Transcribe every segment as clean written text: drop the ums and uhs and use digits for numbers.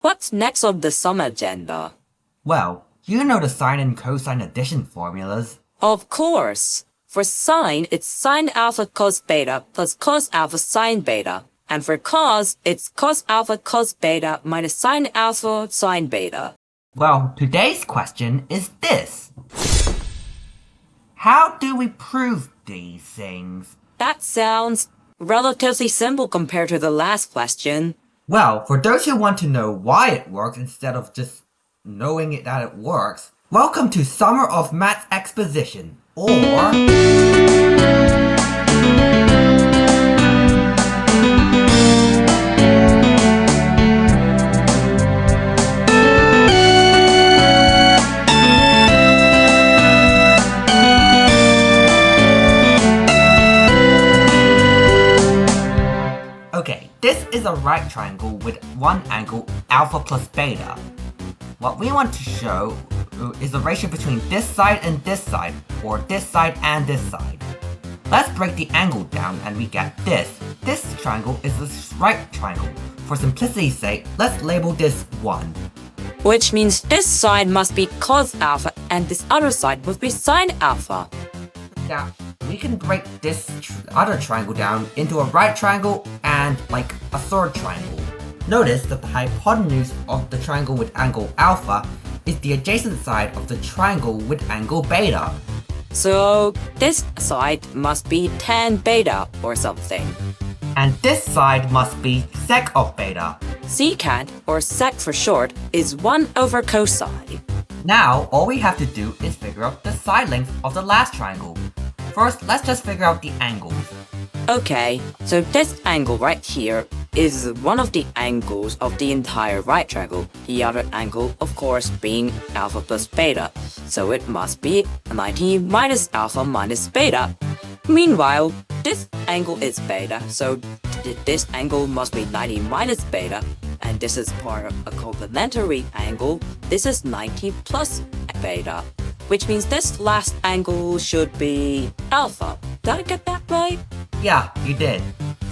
What's next on the SoME agenda? Well, you know the sine and cosine addition formulas. Of course! For sine, it's sine alpha cos beta plus cos alpha sine beta. And for cos, it's cos alpha cos beta minus sine alpha sine beta. Well, today's question is this. How do we prove these things? That sounds relatively simple compared to the last question. Well, for those who want to know why it works instead of just knowing that it works, welcome to Summer of Maths Exposition, or... Okay, this is a right triangle with one angle alpha plus beta. What we want to show is the ratio between this side and this side, or this side and this side. Let's break the angle down and we get this. This triangle is this right triangle. For simplicity's sake, let's label this 1. Which means this side must be cos alpha and this other side must be sine alpha. Now, we can break this other triangle down into a right triangle and like a third triangle. Notice that the hypotenuse of the triangle with angle alpha is the adjacent side of the triangle with angle beta. So this side must be tan beta or something. And this side must be sec of beta. Secant, or sec for short, is 1 over cosine. Now, all we have to do is figure out the side length of the last triangle. First, let's just figure out the angles. Okay, so this angle right here is one of the angles of the entire right triangle. The other angle, of course, being alpha plus beta. So it must be 90 minus alpha minus beta. Meanwhile, this angle is beta, so this angle must be 90 minus beta. And this is part of a complementary angle. This is 90 plus beta, which means this last angle should be alpha. Did I get that right? Yeah, you did.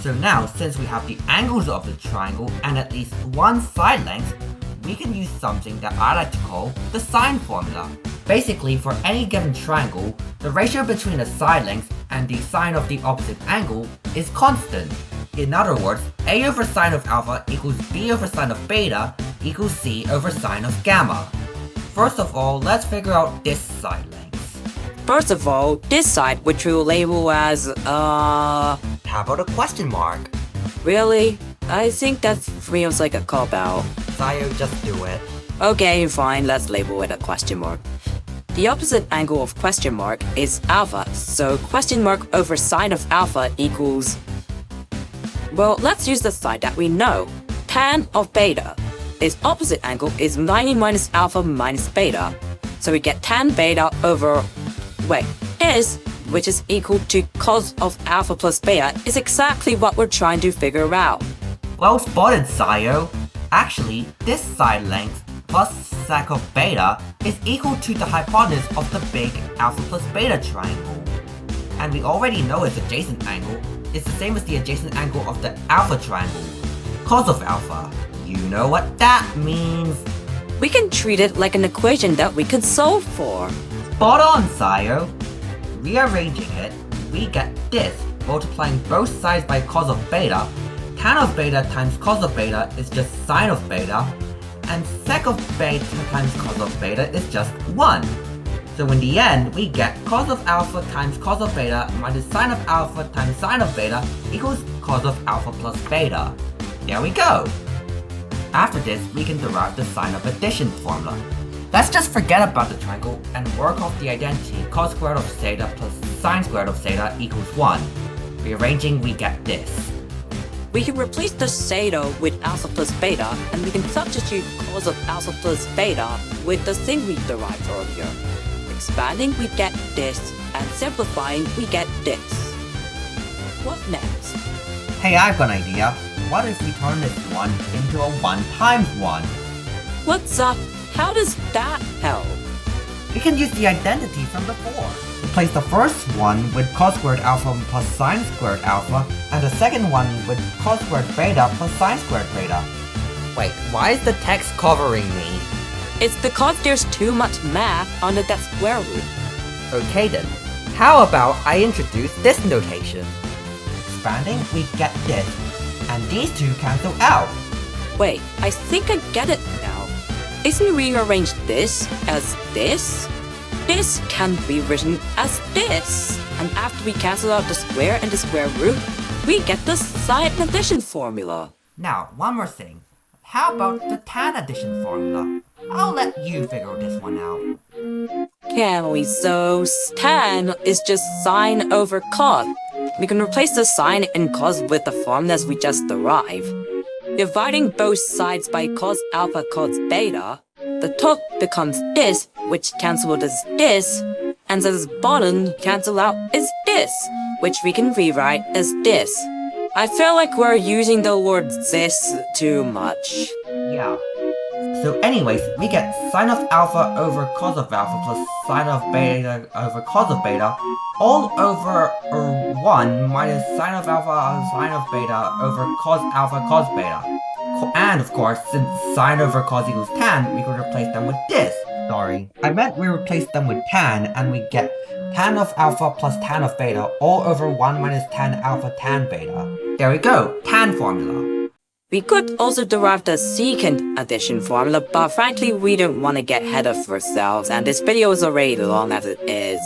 So now, since we have the angles of the triangle and at least one side length, we can use something that I like to call the sine formula. Basically, for any given triangle, the ratio between the side length and the sine of the opposite angle is constant. In other words, A over sine of alpha equals B over sine of beta equals C over sine of gamma. First of all, let's figure out this side length. First of all, this side, which we'll label as, How about a question mark? Really? I think that feels like a cop-out. Sayo, just do it. Okay, fine, let's label it a question mark. The opposite angle of question mark is alpha, so question mark over sine of alpha equals... Well, let's use the side that we know. Tan of beta. Its opposite angle is 90 minus alpha minus beta. So we get tan beta over... Wait, which is equal to cos of alpha plus beta, is exactly what we're trying to figure out. Well spotted, Sayo. Actually, this side length plus sec of beta is equal to the hypotenuse of the big alpha plus beta triangle. And we already know its adjacent angle is the same as the adjacent angle of the alpha triangle. Cos of alpha. You know what that means. We can treat it like an equation that we can solve for. Spot on, Sayo. Rearranging it, we get this, multiplying both sides by cos of beta. Tan of beta times cos of beta is just sine of beta, and sec of beta times cos of beta is just 1. So in the end, we get cos of alpha times cos of beta minus sine of alpha times sine of beta equals cos of alpha plus beta. There we go! After this, we can derive the sine of addition formula. Let's just forget about the triangle and work off the identity cos squared of theta plus sine squared of theta equals 1. Rearranging, we get this. We can replace the theta with alpha plus beta, and we can substitute cos of alpha plus beta with the thing we derived earlier. Expanding, we get this, and simplifying, we get this. What next? Hey, I've got an idea. What if we turn this 1 into a 1 times 1? What's up? How does that help? We can use the identity from before. Replace the first one with cos squared alpha plus sine squared alpha, and the second one with cos squared beta plus sine squared beta. Wait, why is the text covering me? It's because there's too much math under that square root. Okay then, how about I introduce this notation? Expanding, we get this, and these two cancel out. Wait, I think I get it now. Isn't rearrange this as this? This can be written as this. And after we cancel out the square and the square root, we get the sine addition formula. Now, one more thing. How about the tan addition formula? I'll let you figure this one out. Can we? So tan is just sine over cos. We can replace the sine and cos with the formulas we just derived. Dividing both sides by cos alpha cos beta, the top becomes this, which cancels as this, and this bottom cancel out is this, which we can rewrite as this. I feel like we're using the word this too much. Yeah. So anyways, we get sine of alpha over cos of alpha plus sine of beta over cos of beta all over 1 minus sine of alpha sine of beta over cos alpha cos beta. And of course, since sine over cos equals tan, we could replace them with this. Sorry, I meant we replace them with tan and we get tan of alpha plus tan of beta all over 1 minus tan alpha tan beta. There we go, tan formula. We could also derive the secant addition formula, but frankly we don't want to get ahead of ourselves and this video is already long as it is.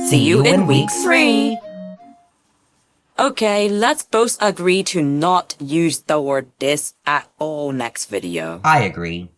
See you in week 3! Okay, let's both agree to not use the word this at all next video. I agree.